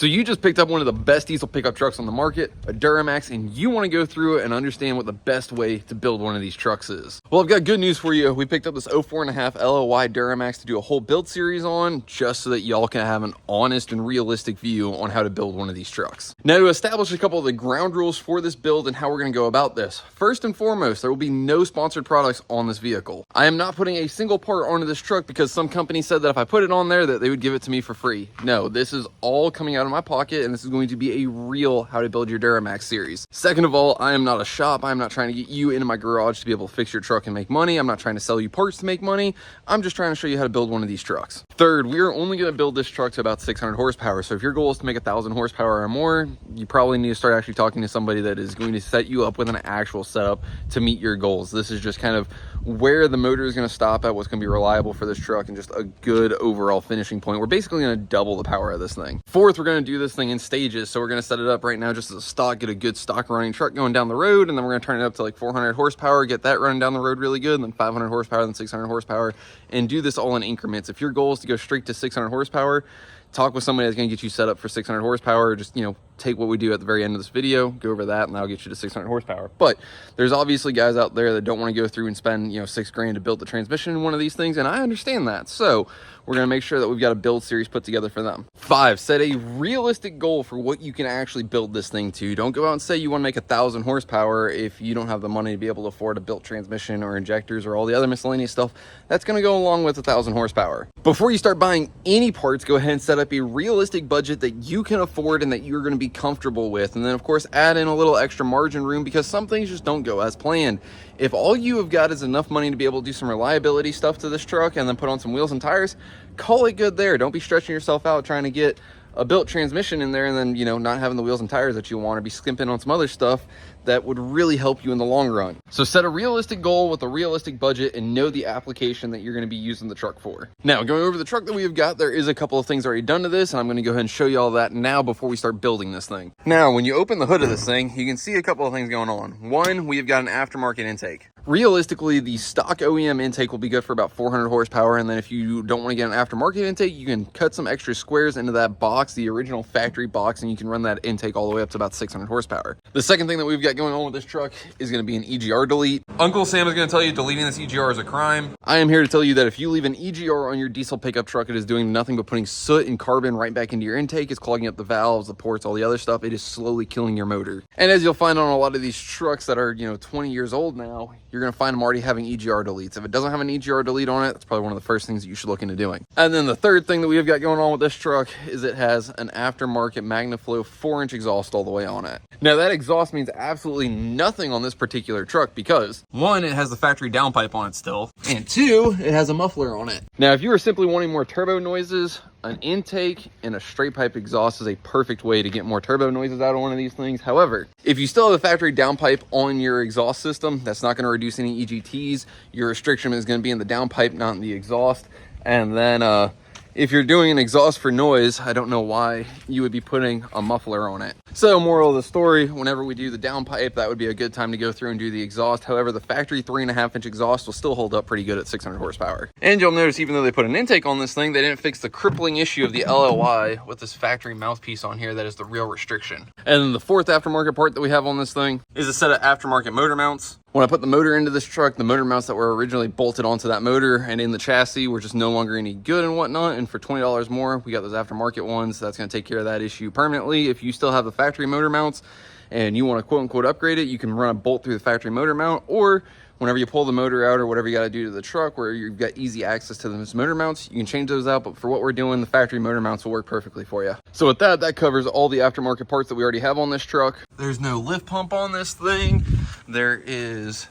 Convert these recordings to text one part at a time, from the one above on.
So you just picked up one of the best diesel pickup trucks on the market, a Duramax, and you want to go through it and understand what the best way to build one of these trucks is. Well, I've got good news for you. We picked up this 04.5 LOY Duramax to do a whole build series on, just so that y'all can have an honest and realistic view on how to build one of these trucks. Now, to establish a couple of the ground rules for this build and how we're going to go about this, first and foremost, there will be no sponsored products on this vehicle. I am not putting a single part onto this truck because some company said that if I put it on there that they would give it to me for free. No, this is all coming out of my pocket, and this is going to be a real how to build your Duramax series. Second of all, I am not a shop. I'm not trying to get you into my garage to be able to fix your truck and make money. I'm not trying to sell you parts to make money. I'm just trying to show you how to build one of these trucks. Third, we are only going to build this truck to about 600 horsepower. So if your goal is to make 1,000 horsepower or more, you probably need to start actually talking to somebody that is going to set you up with an actual setup to meet your goals. This is just kind of where the motor is going to stop at, what's going to be reliable for this truck, and just a good overall finishing point. We're basically going to double the power of this thing. Fourth, we're going to do this thing in stages. So we're going to set it up right now just as a stock, get a good stock running truck going down the road, and then we're going to turn it up to like 400 horsepower, get that running down the road really good, and then 500 horsepower, then 600 horsepower, and do this all in increments. If your goal is to go straight to 600 horsepower, talk with somebody that's going to get you set up for 600 horsepower. Just, you know, take what we do at the very end of this video, go over that, and that'll get you to 600 horsepower. But there's obviously guys out there that don't want to go through and spend, you know, $6 grand to build the transmission in one of these things, and I understand that. So we're going to make sure that we've got a build series put together for them. 5, set a realistic goal for what you can actually build this thing to. Don't go out and say you want to make 1,000 horsepower if you don't have the money to be able to afford a built transmission or injectors or all the other miscellaneous stuff that's going to go along with 1,000 horsepower. Before you start buying any parts, go ahead and set up a realistic budget that you can afford and that you're going to be comfortable with. And then of course add in a little extra margin room, because some things just don't go as planned. If all you have got is enough money to be able to do some reliability stuff to this truck and then put on some wheels and tires, call it good there. Don't be stretching yourself out trying to get a built transmission in there and then, you know, not having the wheels and tires that you want, or be skimping on some other stuff that would really help you in the long run. So set a realistic goal with a realistic budget and know the application that you're going to be using the truck for. Now, going over the truck that we've got, there is a couple of things already done to this, and I'm going to go ahead and show you all that now before we start building this thing. Now, when you open the hood of this thing, you can see a couple of things going on. One, we've got an aftermarket intake. Realistically, the stock OEM intake will be good for about 400 horsepower, and then if you don't want to get an aftermarket intake, you can cut some extra squares into that box, the original factory box, and you can run that intake all the way up to about 600 horsepower. The second thing that we've got going on with this truck is going to be an EGR delete. Uncle Sam is going to tell you deleting this EGR is a crime. I am here to tell you that if you leave an EGR on your diesel pickup truck, it is doing nothing but putting soot and carbon right back into your intake. It's clogging up the valves, the ports, all the other stuff. It is slowly killing your motor. And as you'll find on a lot of these trucks that are, you know, 20 years old now, you're going to find them already having EGR deletes. If it doesn't have an EGR delete on it, that's probably one of the first things that you should look into doing. And then the third thing that we've got going on with this truck is it has an aftermarket MagnaFlow 4-inch exhaust all the way on it. Now that exhaust means absolutely nothing on this particular truck because 1, it has the factory downpipe on it still, and 2, it has a muffler on it. Now if you are simply wanting more turbo noises, an intake and a straight pipe exhaust is a perfect way to get more turbo noises out of one of these things. However, if you still have a factory downpipe on your exhaust system, that's not going to reduce any EGTs. Your restriction is going to be in the downpipe, not in the exhaust. And then if you're doing an exhaust for noise, I don't know why you would be putting a muffler on it. So moral of the story, whenever we do the downpipe, that would be a good time to go through and do the exhaust. However, the factory 3.5-inch exhaust will still hold up pretty good at 600 horsepower. And you'll notice even though they put an intake on this thing, they didn't fix the crippling issue of the LOI with this factory mouthpiece on here that is the real restriction. And then the fourth aftermarket part that we have on this thing is a set of aftermarket motor mounts. When I put the motor into this truck, the motor mounts that were originally bolted onto that motor and in the chassis were just no longer any good and whatnot. And for $20 more, we got those aftermarket ones. That's going to take care of that issue permanently. If you still have the factory motor mounts and you want to quote unquote upgrade it, you can run a bolt through the factory motor mount, or whenever you pull the motor out or whatever you got to do to the truck where you've got easy access to those motor mounts, you can change those out. But for what we're doing, the factory motor mounts will work perfectly for you. So with that, that covers all the aftermarket parts that we already have on this truck. There's no lift pump on this thing. There is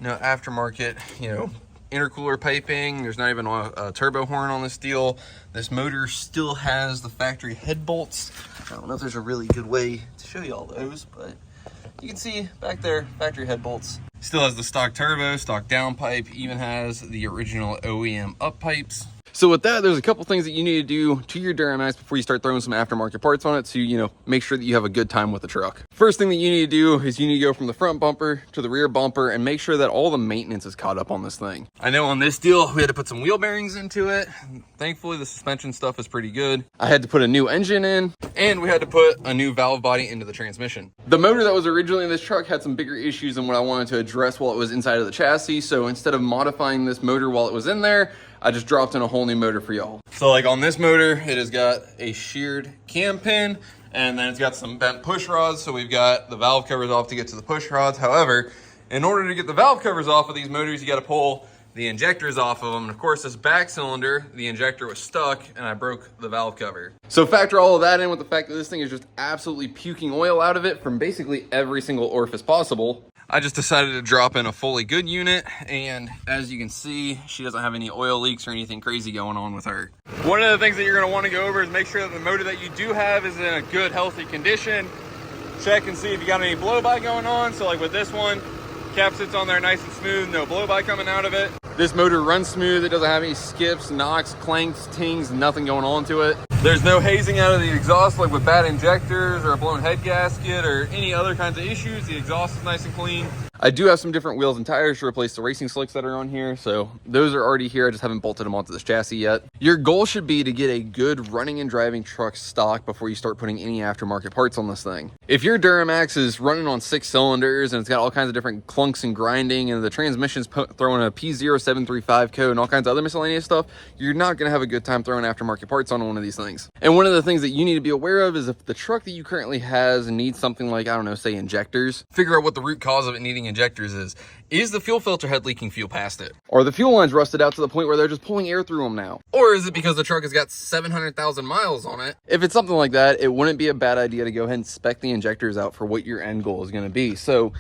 no aftermarket, you know, intercooler piping. There's not even a turbo horn on this deal. This motor still has the factory head bolts. I don't know if there's a really good way to show you all those, but you can see back there, factory head bolts. Still has the stock turbo, stock downpipe, even has the original OEM up pipes. So with that, there's a couple things that you need to do to your Duramax before you start throwing some aftermarket parts on it to, make sure that you have a good time with the truck. First thing that you need to do is you need to go from the front bumper to the rear bumper and make sure that all the maintenance is caught up on this thing. I know on this deal, we had to put some wheel bearings into it. Thankfully, the suspension stuff is pretty good. I had to put a new engine in, and we had to put a new valve body into the transmission. The motor that was originally in this truck had some bigger issues than what I wanted to address while it was inside of the chassis. So instead of modifying this motor while it was in there, I just dropped in a whole new motor for y'all. So like on this motor, it has got a sheared cam pin, and then it's got some bent push rods. So we've got the valve covers off to get to the push rods. However, in order to get the valve covers off of these motors, you got to pull the injectors off of them. And of course, this back cylinder, the injector was stuck and I broke the valve cover. So factor all of that in with the fact that this thing is just absolutely puking oil out of it from basically every single orifice possible. I just decided to drop in a fully good unit, and as you can see, she doesn't have any oil leaks or anything crazy going on with her. One of the things that you're gonna wanna go over is make sure that the motor that you do have is in a good, healthy condition. Check and see if you got any blow-by going on. So like with this one, cap sits on there nice and smooth, no blow-by coming out of it. This motor runs smooth, it doesn't have any skips, knocks, clanks, tings, nothing going on to it. There's no hazing out of the exhaust like with bad injectors or a blown head gasket or any other kinds of issues. The exhaust is nice and clean. I do have some different wheels and tires to replace the racing slicks that are on here, so those are already here. I just haven't bolted them onto this chassis yet. Your goal should be to get a good running and driving truck stock before you start putting any aftermarket parts on this thing. If your Duramax is running on 6 cylinders and it's got all kinds of different clunks and grinding and the transmission's throwing a P0735 code and all kinds of other miscellaneous stuff, you're not gonna have a good time throwing aftermarket parts on one of these things. And one of the things that you need to be aware of is if the truck that you currently has needs something like, I don't know, say injectors, figure out what the root cause of it needing injectors is. Is the fuel filter head leaking fuel past it? Or the fuel line's rusted out to the point where they're just pulling air through them now? Or is it because the truck has got 700,000 miles on it? If it's something like that, it wouldn't be a bad idea to go ahead and spec the injectors out for what your end goal is going to be. So,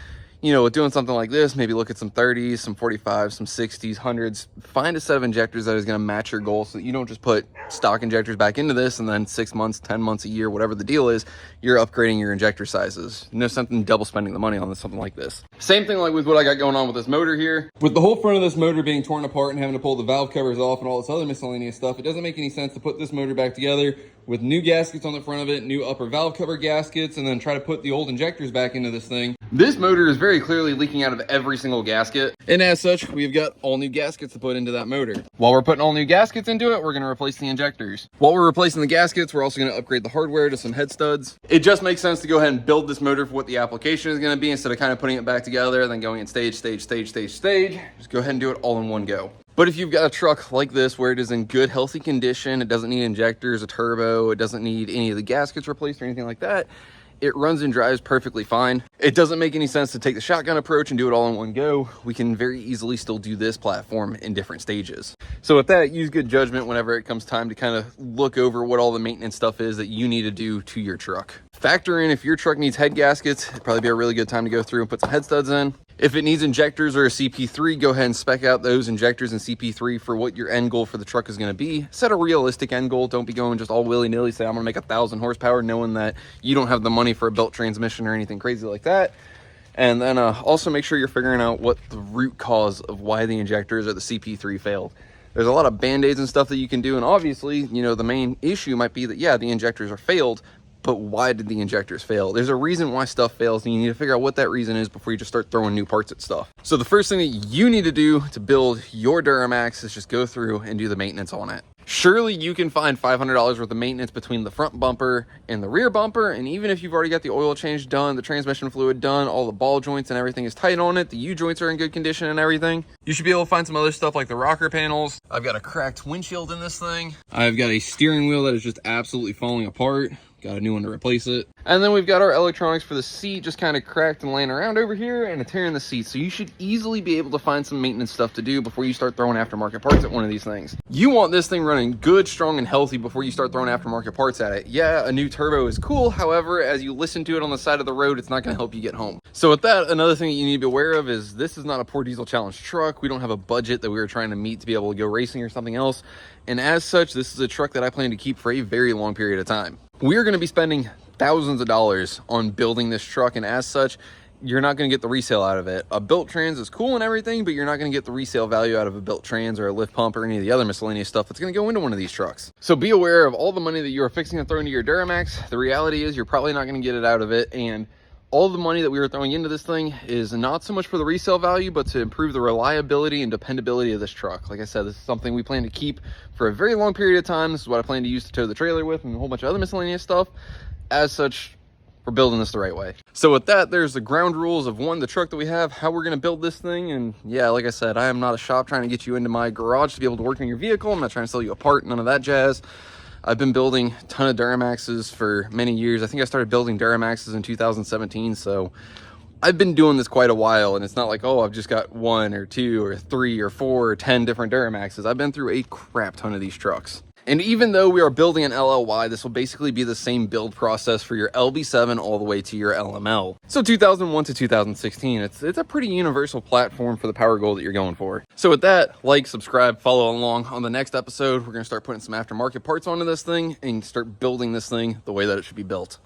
with doing something like this, maybe look at some 30s, some 45s, some 60s, 100s. Find a set of injectors that is going to match your goal so that you don't just put stock injectors back into this and then 6 months, 10 months, a year, whatever the deal is, you're upgrading your injector sizes. Something double spending the money on something like this. Same thing like with what I got going on with this motor here. With the whole front of this motor being torn apart and having to pull the valve covers off and all this other miscellaneous stuff, it doesn't make any sense to put this motor back together with new gaskets on the front of it, new upper valve cover gaskets, and then try to put the old injectors back into this thing. This motor is very clearly leaking out of every single gasket, and as such, we've got all new gaskets to put into that motor. While we're putting all new gaskets into it, we're going to replace the injectors. While we're replacing the gaskets, we're also going to upgrade the hardware to some head studs. It just makes sense to go ahead and build this motor for what the application is going to be instead of kind of putting it back together and then going in stage. Just go ahead and do it all in one go. But if you've got a truck like this where it is in good, healthy condition, it doesn't need injectors, a turbo, it doesn't need any of the gaskets replaced or anything like that, it runs and drives perfectly fine. It doesn't make any sense to take the shotgun approach and do it all in one go. We can very easily still do this platform in different stages. So with that, use good judgment whenever it comes time to kind of look over what all the maintenance stuff is that you need to do to your truck. Factor in if your truck needs head gaskets, it'd probably be a really good time to go through and put some head studs in. If it needs injectors or a CP3, go ahead and spec out those injectors and CP3 for what your end goal for the truck is going to be. Set a realistic end goal. Don't be going just all willy-nilly, say I'm going to make 1,000 horsepower, knowing that you don't have the money for a belt transmission or anything crazy like that. And then also make sure you're figuring out what the root cause of why the injectors or the CP3 failed. There's a lot of band-aids and stuff that you can do, and obviously, the main issue might be that, yeah, the injectors are failed, but why did the injectors fail? There's a reason why stuff fails, and you need to figure out what that reason is before you just start throwing new parts at stuff. So the first thing that you need to do to build your Duramax is just go through and do the maintenance on it. Surely you can find $500 worth of maintenance between the front bumper and the rear bumper, and even if you've already got the oil change done, the transmission fluid done, all the ball joints and everything is tight on it, the U-joints are in good condition and everything, you should be able to find some other stuff like the rocker panels. I've got a cracked windshield in this thing. I've got a steering wheel that is just absolutely falling apart. Got a new one to replace it. And then we've got our electronics for the seat just kind of cracked and laying around over here, and a tear in the seat. So you should easily be able to find some maintenance stuff to do before you start throwing aftermarket parts at one of these things. You want this thing running good, strong, and healthy before you start throwing aftermarket parts at it. Yeah, a new turbo is cool. However, as you listen to it on the side of the road, it's not going to help you get home. So with that, another thing that you need to be aware of is this is not a Poor Diesel Challenge truck. We don't have a budget that we were trying to meet to be able to go racing or something else. And as such, this is a truck that I plan to keep for a very long period of time. We're going to be spending thousands of dollars on building this truck, and as such, you're not going to get the resale out of it. A built trans is cool and everything, but you're not going to get the resale value out of a built trans or a lift pump or any of the other miscellaneous stuff that's going to go into one of these trucks. So be aware of all the money that you are fixing to throw into your Duramax. The reality is you're probably not going to get it out of it, and all the money that we were throwing into this thing is not so much for the resale value, but to improve the reliability and dependability of this truck. Like I said, this is something we plan to keep for a very long period of time. This is what I plan to use to tow the trailer with and a whole bunch of other miscellaneous stuff. As such, we're building this the right way. So with that, there's the ground rules of the truck that we have, how we're going to build this thing. And yeah, like I said, I am not a shop trying to get you into my garage to be able to work on your vehicle. I'm not trying to sell you a part, none of that jazz. I've been building a ton of Duramaxes for many years. I think I started building Duramaxes in 2017, so I've been doing this quite a while, and it's not like, oh, I've just got 1 or 2 or 3 or 4 or 10 different Duramaxes. I've been through a crap ton of these trucks. And even though we are building an LLY, this will basically be the same build process for your LB7 all the way to your LML. So 2001 to 2016, it's a pretty universal platform for the power goal that you're going for. So with that, like, subscribe, follow along. On the next episode, we're going to start putting some aftermarket parts onto this thing and start building this thing the way that it should be built.